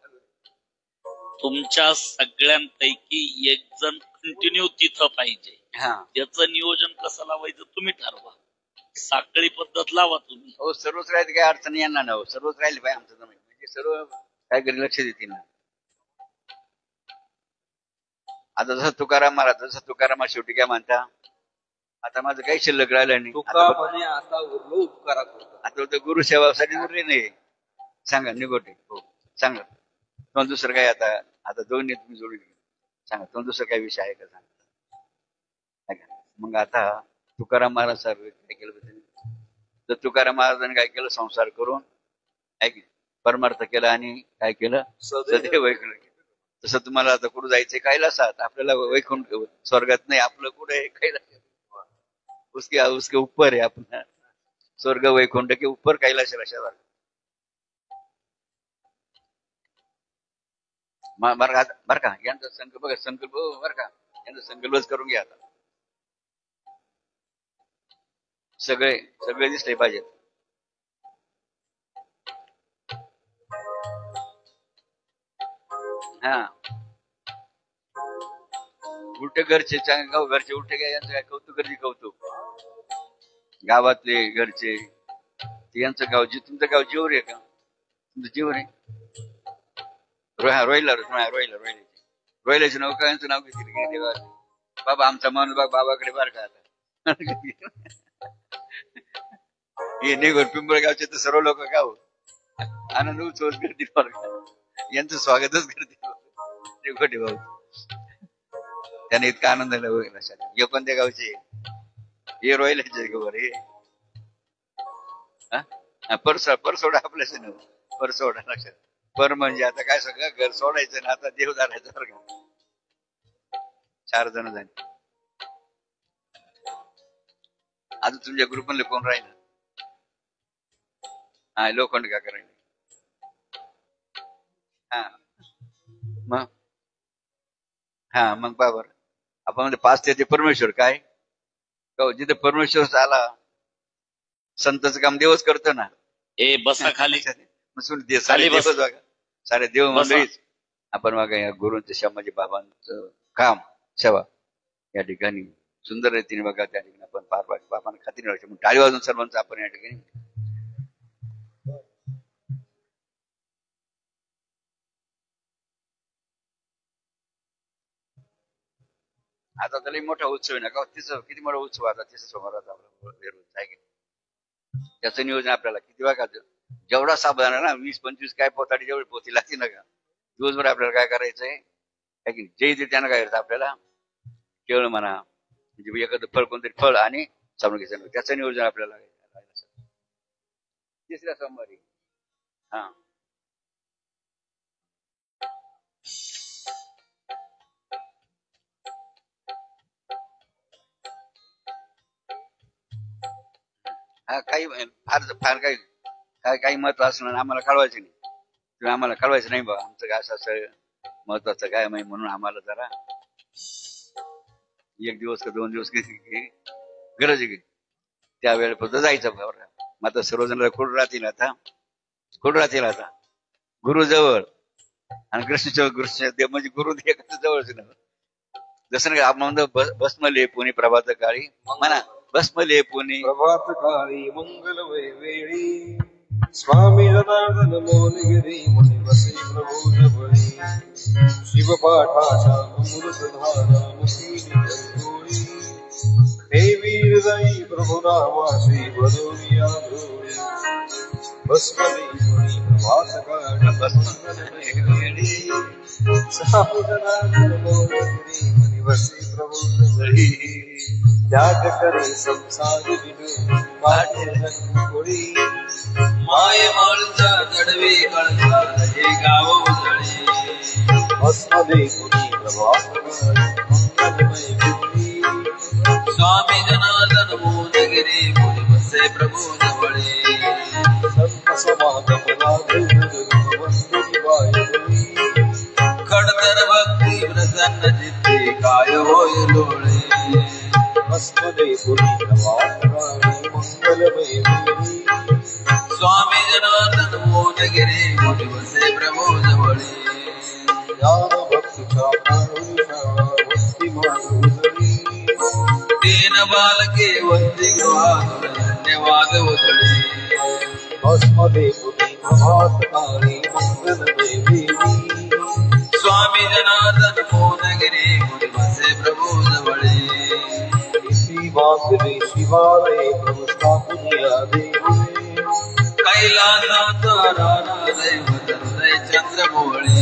तुमच्या सगळ्यांपैकी एक जण कंटिन्यू तिथं पाहिजे. हा, त्याचं नियोजन कसं लावायचं तुम्ही ठरवा. साखळी पद्धत लावा तुम्ही. हो सर्वच राहिले काही अडचणी यांना ना, सर्वच राहिले पाहिजे आमचं जमीन, म्हणजे सर्व काहीतरी लक्ष देतील ना. आता जसं तुकाराम महाराज, शेवटी काय म्हणता, आता माझं काही शिल्लक राहिलं नाही, आता गुरु सेवासाठी उरले नाही, सांगा निगोटे हो सांगा, तुम्हाला दुसरं काय आता दोन्ही तुम्ही जोडून सांगा, तुम्हाला दुसरं काही विषय आहे का सांगा. मग आता तुकाराम महाराज साहेब काय केलं, तर तुकाराम महाराजांनी काय केलं, संसार करून परमार्थ केला आणि काय केलं, सदैव ऐकलं. तसं तुम्हाला आता कुठं जायचंय कैलासात, आपल्याला वैकुंठ स्वर्गात नाही, आपलं कुठे आहे कैलास, उसके ऊपर है अपना स्वर्ग वैकुंठ के ऊपर कैलाश रशावर. बर का यांचा संकल्प बघा, संकल्प बर का, यांचा संकल्पच करून घ्या आता. सगळे सगळे दिसले पाहिजेत. हा उलटे घरचे गाव घरचे उलटे काय, यांचं काय कौतुक करते, कौतुक गावातले घरचे, यांचं गाव तुमचं गाव जीवर आहे का, तुमचं जीवर आहे. रोहिलाचं नाव का, यांचं नाव किती बाबा, आमचा मन बाबाकडे बार का आता. हे निघून पिंपळगावचे तर सर्व लोक गाव आनंद उत्सव करतील बरं का, यांचं स्वागतच करतील गोटे भाऊ. त्याने इतका आनंद लक्षात. हे कोणत्या गावचे, हे रोहिलाचे खबर हे परसोडा आपल्याच नव, परसोडा लक्षात. पर म्हणजे आता काय सगळं घर सोडायचं ना, आता देव धरायचं बरं का. 4 जण झाले. आता तुमच्या ग्रुपमध्ये कोण राहिलं? हा लोखंड का करायला. हा मग हा मग बाबर आपण म्हणजे 5 ते परमेश्वर काय, जिथे परमेश्वर आला, संतचं काम देवच करतो ना. ए बसा खाली, सारे देवच बघा, सारे देव मंडळीच आपण बघा. या गुरुंचं शहाजी बाबांचं काम सेवा या ठिकाणी सुंदर रीतीने बघा, त्या ठिकाणी आपण पार पाडतो. बाबांना खात्री राहायची म्हणून टाळी वाजून सर्वांचं आपण या ठिकाणी. आता त्याला मोठा उत्सव आहे ना का, तिचं किती मोठा उत्सव आता, तिसं सोमवाराचा आपला आहे की. त्याचं नियोजन आपल्याला किती बघा, जेवढा साबण आहे ना, 20-25 काय पोताडी जेवढी पोती लागते ना का, दिवसभर आपल्याला काय करायचंय की, जे येते त्यानं काय करतं आपल्याला, केवळ म्हणा म्हणजे एखादं फळ, कोणतरी फळ आणि साबण घ्यायचं, त्याचं नियोजन आपल्याला तिसऱ्या सोमवारी. हा हा काही फार काही महत्व असणार आम्हाला कळवायचं नाही, तुम्ही आम्हाला कळवायचं नाही बा, आमचं काय असं महत्वाचं काय माहिती, म्हणून आम्हाला जरा 1 दिवस का 2 दिवस गरज आहे की त्या वेळेपर्यंत जायचं. मग आता सर्वजण कुठं राहतील आता गुरुजवळ, आणि कृष्ण म्हणजे गुरु एखाद्या जवळच ना. जसं नाही आपण म्हणतो भस्म लेपुनी प्रभात काळी, म्हणा भस्म लेपुनी प्रभात काळी मंगल वेळी, स्वामी जनार्दन मौनगिरी मुनी बसे प्रभू जवळी. शिवपाठाच्या अमृतधारा मुखी निरंजोळी, देवी हृदयी प्रभु नामाची भजविया धोळी. भस्म लेपुनी प्रभात काळी मंगल वेळी, स्वामी जनार्दन मौनगिरी मुनी बसे प्रभू जवळी. त्याग करे संसार विडू काटे जन्मोळी, माय माळचा गडवे कळसा हे गाव उजळे. भस्म लेपुनी प्रभात मंगलमय वेळी, स्वामी जनार्दन मौनगिरी मुनी बसे प्रभू जवळे. संत समागम वंदनी वायुळी, खडतर भक्ती प्रसन्न चित्ते काय होय लोळे. भस्म लेपुनी प्रभात काळी मंगलमय वेळी, स्वामी जनार्दन मौनगिरी मुनी बसे प्रभू जवळे. ज्ञान भक्तीच्या प्राणुषा भक्ती माधुरी, दीन बालके वंदी गृहातुर धन्यवाद उधळे. भस्म लेपुनी प्रभात काळी मंगलमय वेळी, स्वामी जनार्दन मौनगिरी मुनी बसे प्रभू जवळे. वासरे शिवालय प्रभु स्थापुनिया देवी, कैलासाचा राणा दैवत हृदय चंद्रमोळे.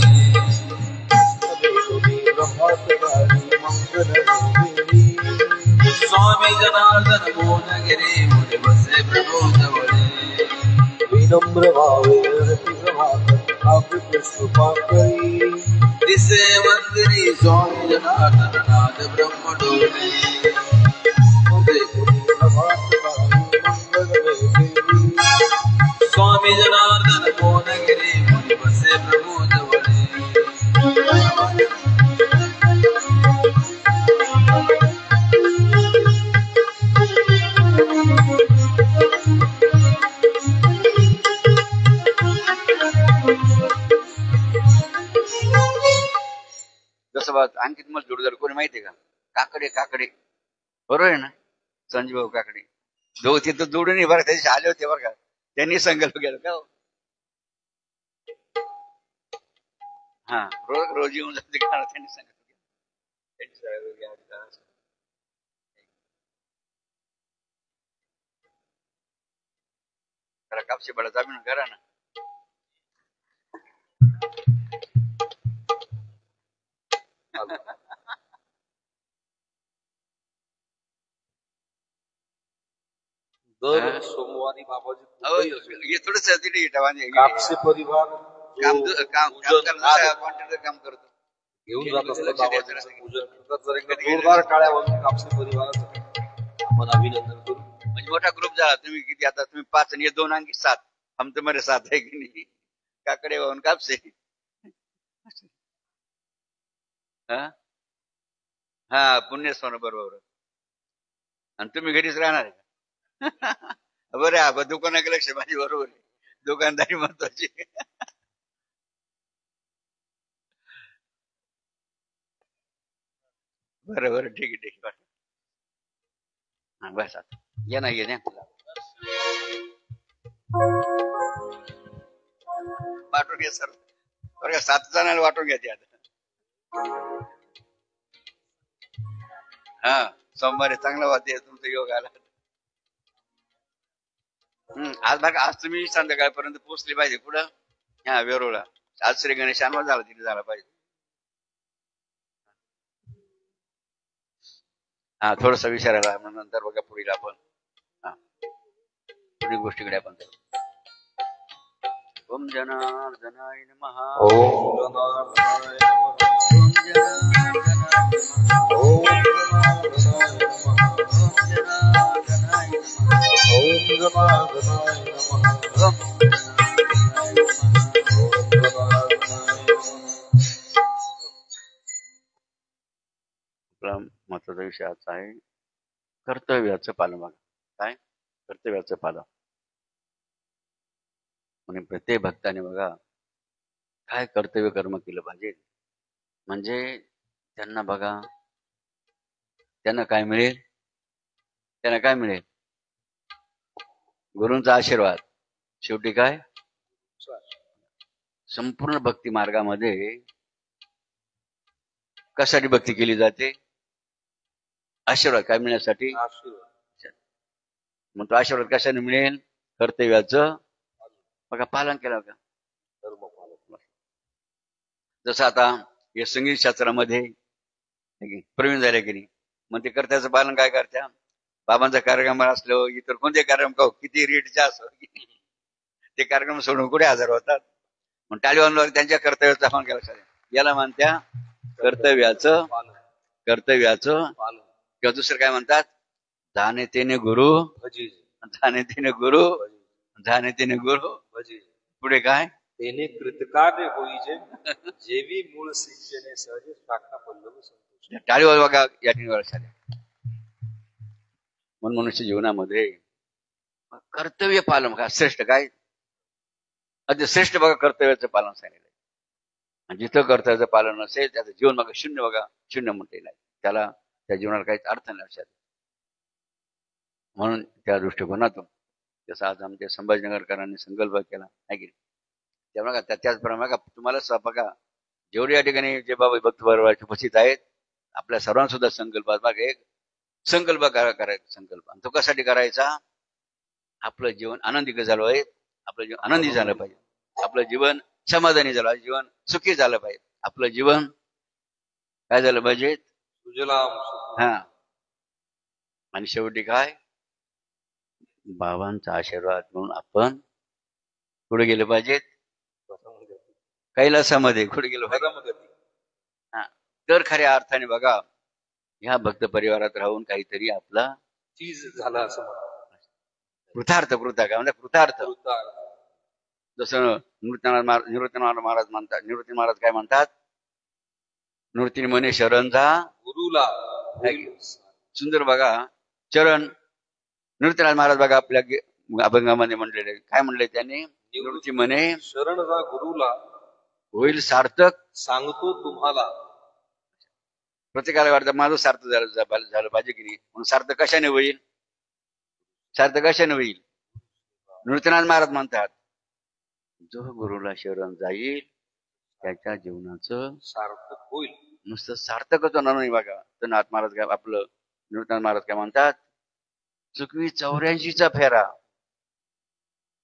प्रभात काळी मंगलमय वेळी, स्वामी जनार्दन मौनगिरी मुनी बसे प्रभु जवळे. विनम्र भावे रती प्रभात गुलाब पुष्पाकरी दिसे मंदिरी स्वामी जनार्दन नाद ब्रह्म डोले स्वामी जनार्दन भुवनगिरी मुनि बसे प्रभु जवळे जसं आणखी तुम्हाला जोडदार कोणी माहितीये का? काकडे काकडे बरोबर आहे ना, संजय भाऊ काकडे दोघ तिथं जोडून बरं त्याचे आले होते बरं का, त्यांनी संकल्प केला का हा रोज येऊन जाते का त्यांनी संकल्प केला. कापसे बडा जामीन करा ना. दर सोमवारी बाबाजी थोडस कापसे परिवार काम करतो घेऊन जात असतात बाबाजींचं पूजन करतात. जर एकदा जोरदार टाळ्या वाजून कापसे परिवाराचं आपण अभिनंदन करू. म्हणजे मोठा ग्रुप झाला. तुम्ही किती आता तुम्ही 5 आणि 2 आणखी 7 हम तुम्हारे 7 आहे की नाही. काकडे वाहून कापसे हा पुण्यस्मरण बरोबर. आणि तुम्ही घरीच राहणार आहे बरं हा दुकानाकडे लक्ष माझी बरोबर आहे. दुकानदारी महत्वाची. बरं बरं ठीक आहे ठीक आहे. हा बस आता ये ना ये ना वाटून घ्या सर बरं का. 7 जणांना वाटून घ्या ते आता. हा सोमवारी चांगला वाद्य तुमचा योग आला. आज बघा आज तुम्ही संध्याकाळपर्यंत पोहोचले पाहिजे कुठं. हा वेरूळला. आज श्री गणेश शनिवार झाला तिथे झाला पाहिजे. हा थोडस विचारायला नंतर बघा पुढील आपण पुढील गोष्टीकडे आपण ओम जनार्दनाय नमः. ओम जनार्दनाय नमः. ओम जनार्दनाय ओम जनार्दनाय नमः. ओम जनार्दनाय नमः. आपला महत्वाचा विषय आजचा आहे कर्तव्याचं पालन. बघा काय कर्तव्याचं पालन म्हणजे प्रत्येक भक्ताने बघा काय कर्तव्य कर्म केलं पाहिजे. म्हणजे त्यांना बघा त्यांना काय मिळेल. त्यांना काय मिळेल. गुरूंचा आशीर्वाद. शेवटी काय संपूर्ण भक्ती मार्गामध्ये कशासाठी भक्ती केली जाते. आशीर्वाद काय मिळण्यासाठी. मग तो आशीर्वाद कशाने मिळेल. कर्तव्याचं बघा पालन केलं का. जसं आता या संगीत शास्त्रामध्ये प्रवीण झाले की नाही. मग ते कर्तव्याचं पालन काय करत्या. बाबांचा कार्यक्रम असलो इतर कोणते कार्यक्रम का किती रेटचे असो ते कार्यक्रम सोडून कुठे हजर होतात. मग टाळीवांवर त्यांच्या कर्तव्याचा पालन केला. याला म्हणत्या कर्तव्याचं पालन. किंवा दुसरं काय म्हणतात जाणे तेने गुरु जाणे तेने गुरु जाणे तेने गुरु. पुढे काय तेने कृतकार्य होईजे जेवी मूळ सिंचने सहज शाखा पल्लव संतोष. टाळीवर बघा या ठिकाणी वर्षाला. म्हणून मनुष्य जीवनामध्ये कर्तव्य पालन बघा श्रेष्ठ काय अति श्रेष्ठ बघा कर्तव्याचं पालन सांगितलं. आणि जिथं कर्तव्याचं पालन नसेल त्याचं जीवन बघा शून्य. बघा शून्य म्हणते नाही त्याला. त्या जीवनाला काहीच अर्थ नाही लक्षात. म्हणून त्या दृष्टिकोनातून जसं आज आमच्या संभाजीनगरकरांनी संकल्प केला आहे की त्यामुळे त्याचप्रमाणे बघा तुम्हाला बघा जेवढे या ठिकाणी जे बाबा भक्त बरोबरचे उपस्थित आहेत आपल्या सर्वांसुद्धा संकल्पात बघा एक संकल्प करायचा. संकल्प आणि तो कशासाठी करायचा. आपलं जीवन आनंदी झालं पाहिजे. आपलं जीवन आनंदी झालं पाहिजे. आपलं जीवन समाधानी झालं पाहिजे. जीवन सुखी झालं पाहिजे. आपलं जीवन काय झालं पाहिजे. हा आणि शेवटी काय बाबांचा आशीर्वाद म्हणून आपण पुढे गेले पाहिजेत. कैलासामध्ये कुठे गेलो परमगती हा. तर खऱ्या अर्थाने बघा ह्या भक्त परिवारात राहून काहीतरी आपला चीज झाला असं म्हणा. कृतार्थ काय म्हणजे कृतार्थ. कृतार्थ. जसं निवृत्ती महाराज म्हणतात, निवृत्ती महाराज काय म्हणतात, निवृत्ती म्हणे शरण जा गुरुला सुंदर बघा चरण. निवृत्तीनाथ महाराज बघा आपल्या अभंगामध्ये म्हणलेले काय म्हणले त्यांनी, निवृत्ती म्हणे शरण जा गुरुला होईल सार्थक सांगतो तुम्हाला. प्रत्येकाला वाटतं माझं सार्थ झालं पाहिजे की नाही, म्हणून सार्थ कशाने होईल, सार्थ कशाने होईल. निवृत्तीनाथ महाराज म्हणतात जो गुरुला शरण जाईल त्याच्या जीवनाचं सार्थक होईल. नुसतं सार्थकच होणार नाही बघा. तर नाथ महाराज काय आपलं निवृत्तीनाथ महाराज काय म्हणतात, चुकवी 84चा फेरा.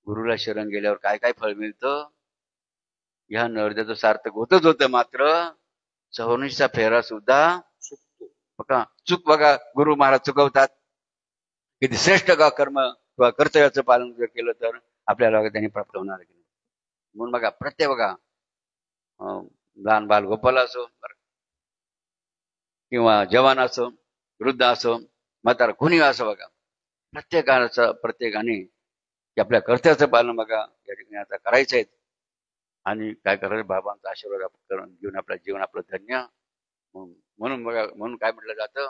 गुरुला शरण गेल्यावर काय काय फळ मिळतं, ह्या नरद्याचं सार्थक होतच होतं, मात्र 84चा फेरा सुद्धा चुकतो. बघा चूक बघा गुरु महाराज चुकवतात. किती श्रेष्ठ का कर्म किंवा कर्तव्याचं पालन जर केलं तर आपल्याला त्यांनी प्राप्त होणार की नाही. म्हणून बघा प्रत्येक बघा लहान बाल गोपाल असो किंवा जवान असो, वृद्ध असो, म्हातारा कोणी असो, बघा प्रत्येकाने आपल्या कर्तव्याचं पालन बघा या ठिकाणी आता करायचं आहे. आणि काय करायचं, बाबांचा आशीर्वाद करून घेऊन आपलं जीवन आपलं धन्य. म्हणून बघा, म्हणून काय म्हटलं जातं,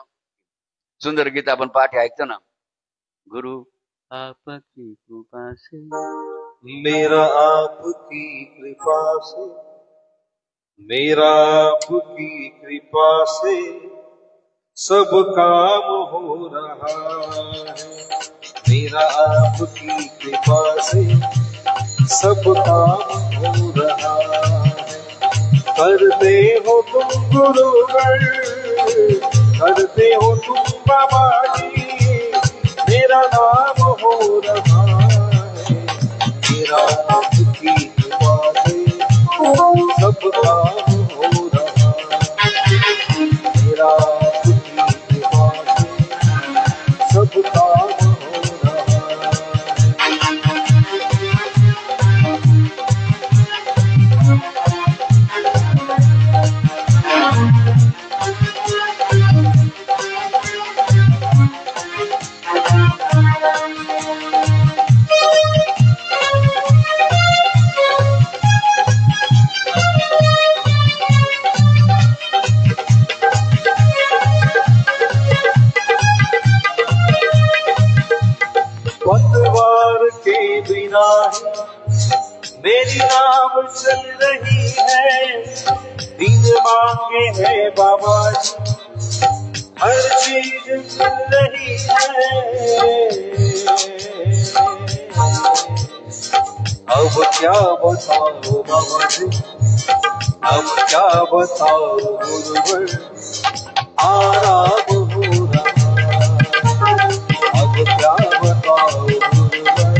सुंदर गीत आपण पाठ ऐकतो ना, गुरु आपकी कृपा से मेरा आपकी कृपा से, मेरा आपकी कृपा से सब काम हो रहा है. मेरा आपकी कृपा से सब काम हो रहा है. करते हो तुम गुरुवर, करते हो तुम बाबा जी, मेरा नाम हो रहा है. मेरा आपकी कृपा से सब काम हो रहा है. मेरा आपकी कृपा से सब काम हो रहा है. पतवार के बिना मेरी नाव चल रही है. दिन मांगे है बाबा जी, हर चीज मिल रही है. अब क्या बताओ बाबा जी, अब क्या बताओ गुरुवर, आराम हो रहा. अब क्या बताओ गुरुवर,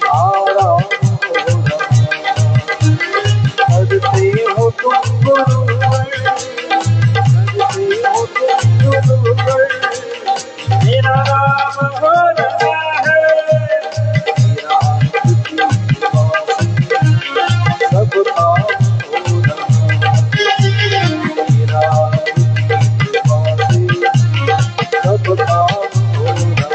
आराम हो रहा. करते हो तुम गुरुवर, करते हो तुम गुरुवर, मेरा नाम हो रहा है. मेरा आपकी कृपा से सब काम हो रहा है. मेरा आपकी कृपा से सब काम हो रहा है.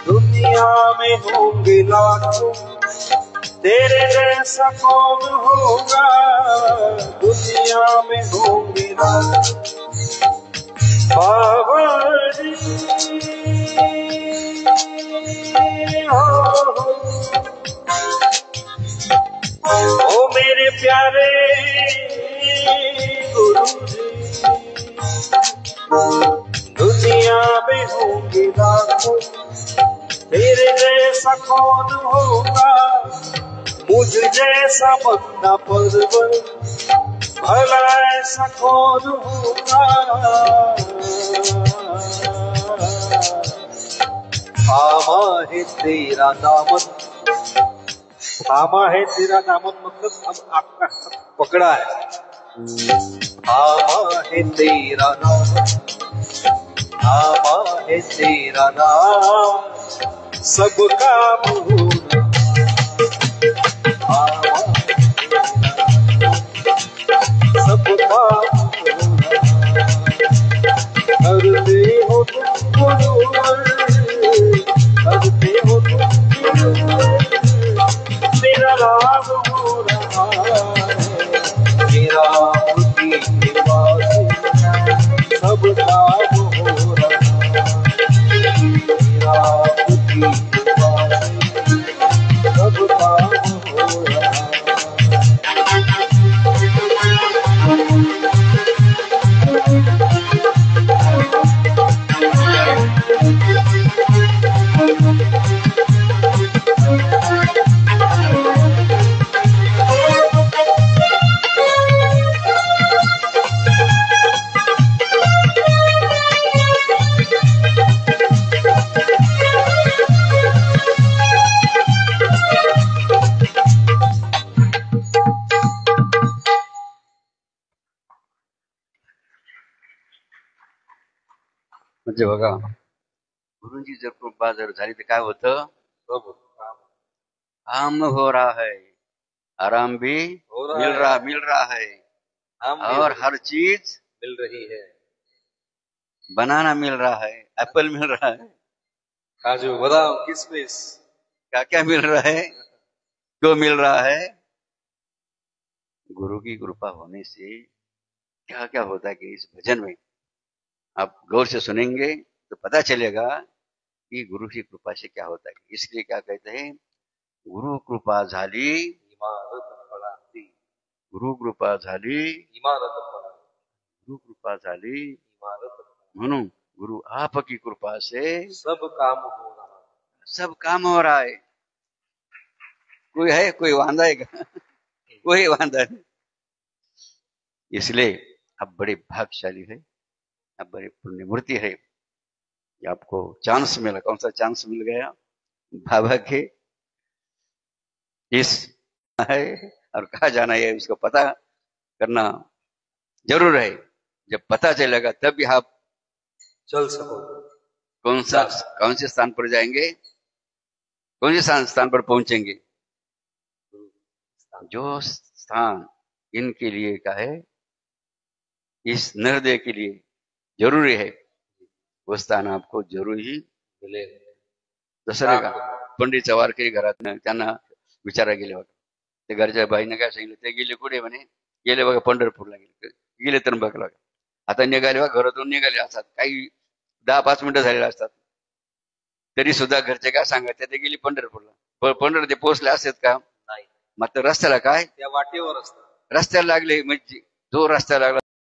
दुनिया में होंगे लाखों, तेरे जैसा कौन होगा. दुनिया में होंगे लाखों बाबा जी, ओ मेरे प्यारे गुरु जी. दुनिया में होंगे लाखों, तेरे जैसा कौन होगा. मुझ जैसा बंदा परवर, भला ऐसा कौन होगा. आमा है तेरा दामन, थामा है तेरा दामन मतलब अब आपका पकड़ा है। थामा है तेरा नाम, थामा है तेरा नाम, सब काम हो रहा। थामा सब काम हो रहा। करते हो तुम गुरुवर, करते हो तुम गुरुवर, मेरा राम हो रहा है, मेरा बुद्धि निवास सब काम हो रहा, मेरा बुद्धि निवास सब काम हो रहा। म्हणजे बघा, गुरुंची जर कृपा जर झाली तर काय होतं? सब काम काम हो रहा है, आराम भी हो रहा है, मिल रहा है, हम भी और हर चीज मिल रही है। बनाना मिल रहा है, एप्पल मिल रहा है, काजू बादाम किशमिश क्या क्या मिल रहा है, क्यों मिल रहा है? गुरु की कृपा होने से क्या क्या होता है कि इस भजन में आप गौर से सुनेंगे तो पता चलेगा कि गुरु की कृपा से क्या होता है। इसलिए क्या कहते हैं, गुरु कृपा झाली, इमारत पडाली, गुरु कृपा झाली, इमारत पडाली, गुरु कृपा झाली, इमारत म्हणून गुरु आपकी कृपा से सब काम हो रहा है। सब काम हो रहा है। कोई है, कोई वांदा है क्या? कोई वांदा नहीं। इसलिए आप बड़े भाग्यशाली है, आप बड़े पुण्य मूर्ति है। आपको चांस मिला, कौन सा चांस मिल गया? बाबा के इस है और कहा जाना है उसको पता करना जरूर है। जब पता चलेगा तब भी आप चल सको। कौन से स्थान पर जाएंगे, कौन से स्थान पर पहुंचेंगे? जो स्थान इनके लिए का है, इस निर्दय के लिए जरूरी है, वो स्थान आपको जरूर ही मिळेल. जसं नाही का पंडित चवारके घरात त्यांना विचारा गेले बघा, ते घरच्या बाईने काय सांगितलं, ते गेले कुठे म्हणे, गेले बघा पंढरपूरला गेले त्र्यंबकला. आता निघाले बघा, घरातून निघाले असतात, काही 10-5 मिनिटं झालेले असतात, तरी सुद्धा घरचे काय सांगायचे, ते गेली पंढरपूरला. पंढर ते पोहोचले असतात का? नाही. मात्र रस्त्याला काय, त्या वाटेवर असतात. रस्त्याला लागले, म्हणजे जो रस्त्याला लागला